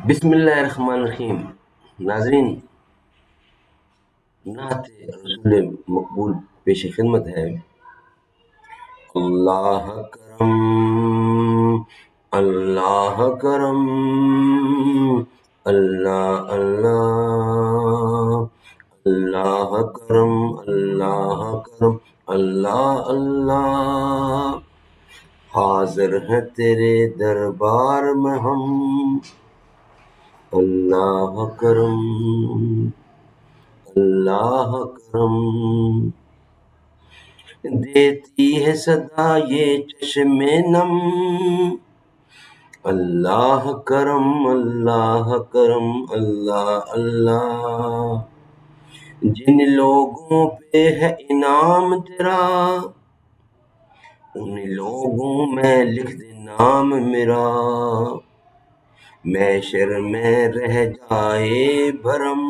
بسم اللہ الرحمن الرحیم۔ ناظرین، نعت رسول مقبول پیش خدمت ہے۔ اللہ کرم، اللہ کرم، اللہ اللہ، اللہ کرم، اللہ کرم، اللہ اللہ، حاضر ہے تیرے دربار میں ہم، اللہ کرم، اللہ کرم۔ دیتی ہے صدا یہ چشم نم، اللہ کرم، اللہ کرم، اللہ اللہ، جن لوگوں پہ ہے انعام تیرا ان لوگوں میں لکھ دے نام میرا، محشر میں رہ جائے بھرم،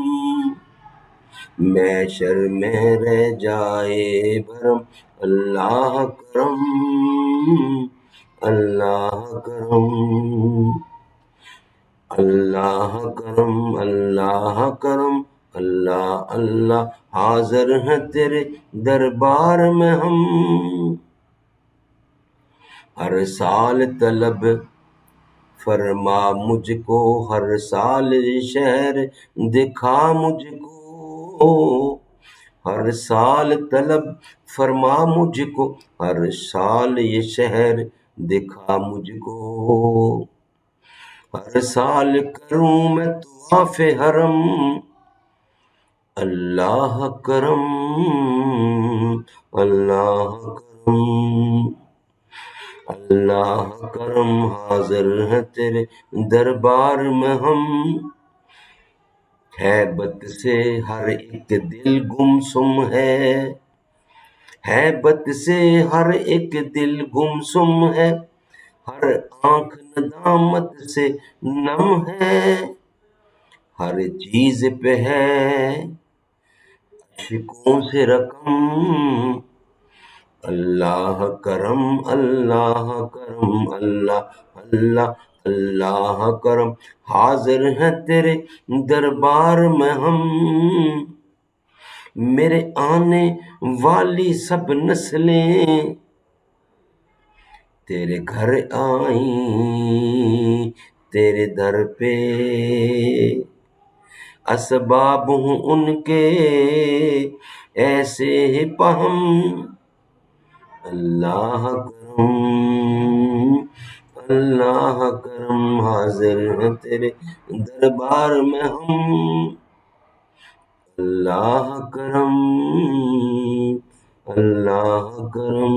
محشر میں رہ جائے بھرم، اللہ کرم، اللہ کرم، اللہ کرم، اللہ کرم، اللہ اللہ، حاضر ہیں تیرے دربار میں ہم، ہر سال طلب فرما مجھ کو، ہر سال شہر دکھا مجھ کو، ہر سال طلب فرما مجھ کو، ہر سال یہ شہر دکھا مجھ کو، ہر سال کروں میں طواف حرم، اللہ کرم، اللہ کرم، اللہ کرم، حاضر ہے تیرے دربار میں ہم، ہیبت سے ہر ایک دل گمسم ہے، ہیبت سے ہر ایک دل گمسم ہے، ہر آنکھ ندامت سے نم ہے، ہر چیز پہ ہے عشقوں سے رقم، اللہ کرم، اللہ کرم، اللہ اللہ، اللہ کرم، حاضر ہیں تیرے دربار میں ہم، میرے آنے والی سب نسلیں تیرے گھر آئیں، تیرے در پہ اسباب ہوں ان کے ایسے ہی پہم، اللہ کرم، اللہ کرم، حاضر ہیں تیرے دربار میں ہم، اللہ کرم، اللہ کرم،